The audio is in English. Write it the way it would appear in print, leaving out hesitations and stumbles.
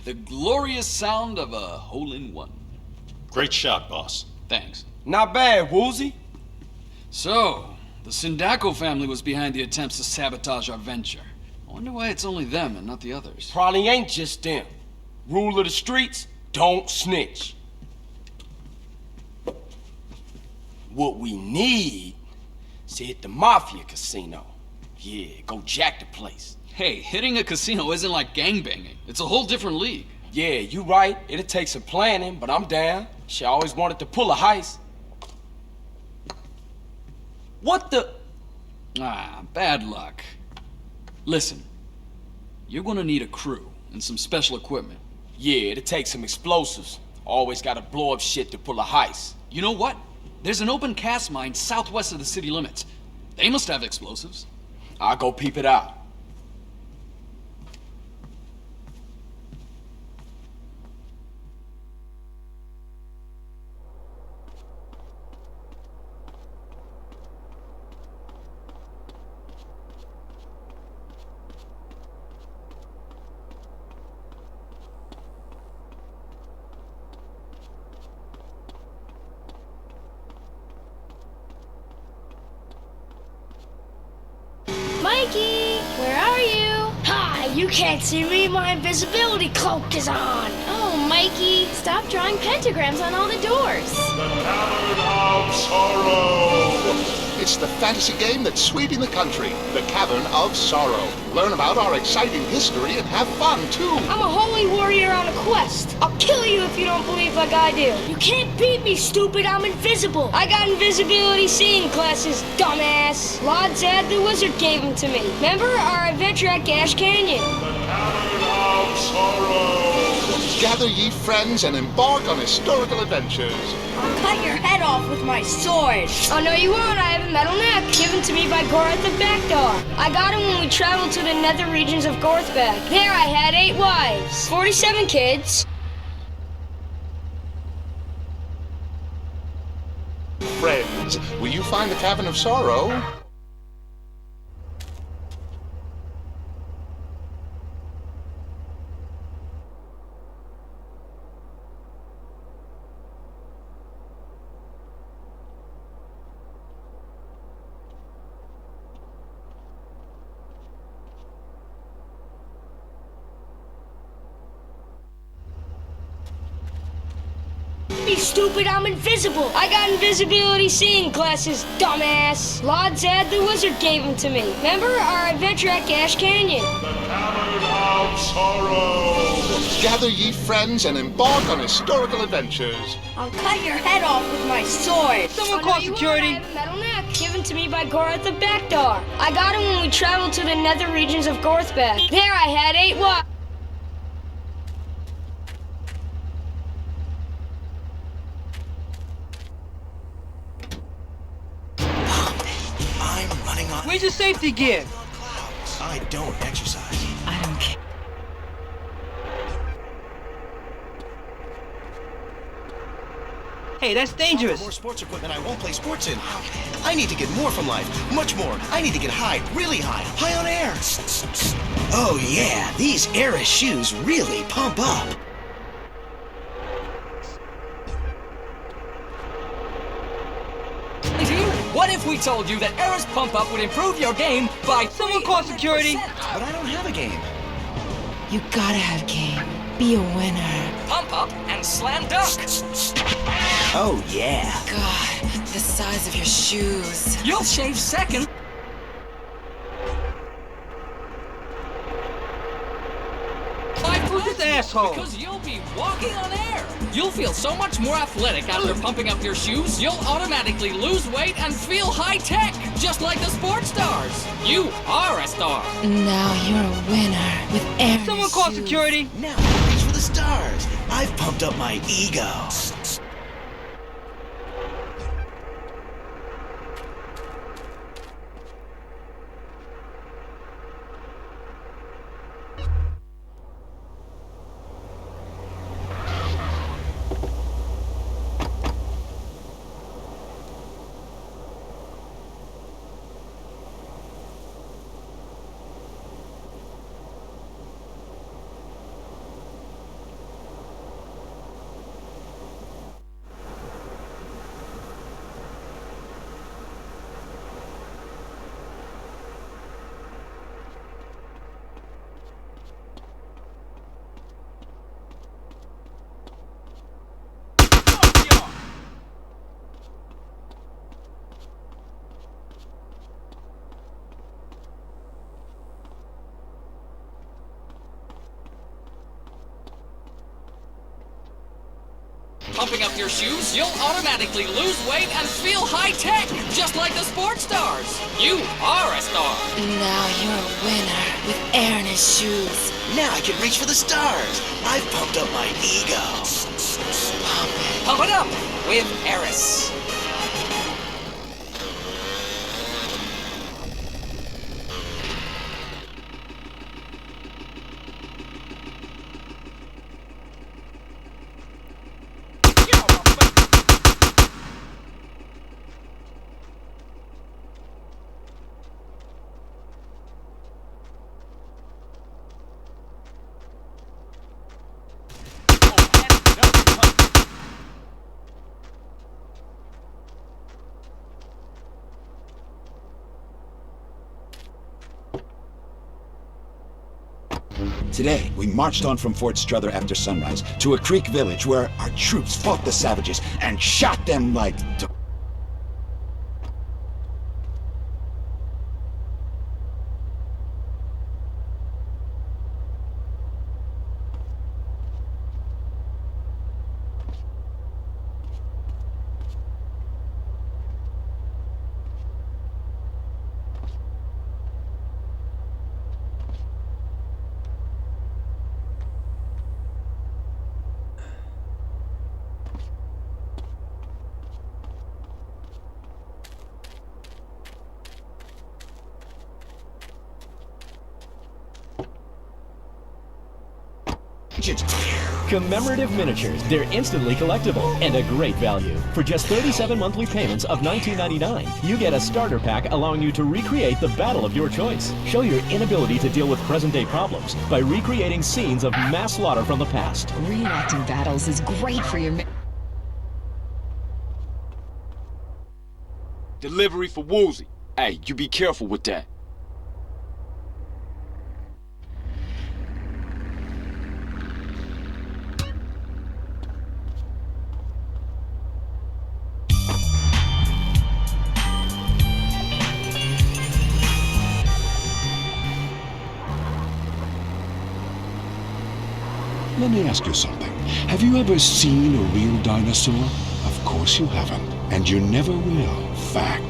The glorious sound of a hole-in-one. Great shot, boss. Thanks. Not bad, Woolsey. So, the Sindaco family was behind the attempts to sabotage our venture. I wonder why it's only them and not the others. Probably ain't just them. Rule of the streets, don't snitch. What we need is to hit the Mafia casino. Yeah, go jack the place. Hey, hitting a casino isn't like gangbanging. It's a whole different league. Yeah, you right. It'll take some planning, but I'm down. She always wanted to pull a heist. What the? Bad luck. Listen, you're gonna need a crew and some special equipment. Yeah, it'll take some explosives. Always gotta blow up shit to pull a heist. You know what? There's an open cast mine southwest of the city limits. They must have explosives. I'll go peep it out. Mikey, where are you? Hi, you can't see me. My invisibility cloak is on. Oh, Mikey, stop drawing pentagrams on all the doors. The Cavern of Sorrow! It's the fantasy game that's sweeping the country. The Cavern of Sorrow. Learn about our exciting history and have fun, too. I'm a holy warrior on a quest. I'll kill you if you don't believe like I do. You can't beat me, stupid. I'm invisible. I got invisibility seeing classes, dumbass. Lord Zad the Wizard gave them to me. Remember our adventure at Gash Canyon? The Cavern of Sorrow! Gather ye friends and embark on historical adventures. I'll cut your head off with my sword. Oh, no, you won't. I have a metal neck given to me by Gorath the Backdoor. I got it when we traveled to the nether regions of Gorthbag. There I had 8 wives, 47 kids. Friends, will you find the Cavern of Sorrow? Be stupid, I'm invisible. I got invisibility seeing classes, dumbass. Lord Zad the Wizard gave them to me. Remember our adventure at Gash Canyon? The Cavern of Sorrow! Gather ye friends and embark on historical adventures. I'll cut your head off with my sword. Someone call security. I have a metal neck given to me by Gorath the Backdoor. I got it when we traveled to the nether regions of Gorthbag. There I had 8 wives. Where's your safety gear? I don't exercise. I don't care. Hey, that's dangerous. More sports equipment I won't play sports in. I need to get more from life. Much more. I need to get high, really high. High on air. Oh yeah, these Eris shoes really pump up. What if we told you that Eris Pump Up would improve your game by Someone call security. But I don't have a game. You gotta have game. Be a winner. Pump Up and Slam Dunk? Oh yeah. God, the size of your shoes. You'll shave second. Who's this asshole? Because you'll be walking on air. You'll feel so much more athletic after pumping up your shoes, you'll automatically lose weight and feel high-tech, just like the sports stars. You are a star. Now you're a winner with Aaron. Someone call security. Now I reach for the stars. I've pumped up my ego. pumping up your shoes, you'll automatically lose weight and feel high-tech, just like the sports stars. You are a star. Now you're a winner with air in his shoes. Now I can reach for the stars. I've pumped up my ego. Pump it up with Eris. Today, we marched on from Fort Strother after sunrise to a creek village where our troops fought the savages and shot them like... Commemorative miniatures. They're instantly collectible and a great value. For just 37 monthly payments of $19.99, you get a starter pack allowing you to recreate the battle of your choice. Show your inability to deal with present-day problems by recreating scenes of mass slaughter from the past. Reenacting battles is great for your... Delivery for Woolsey. Hey, you be careful with that. Let me ask you something. Have you ever seen a real dinosaur? Of course you haven't, and you never will. Fact.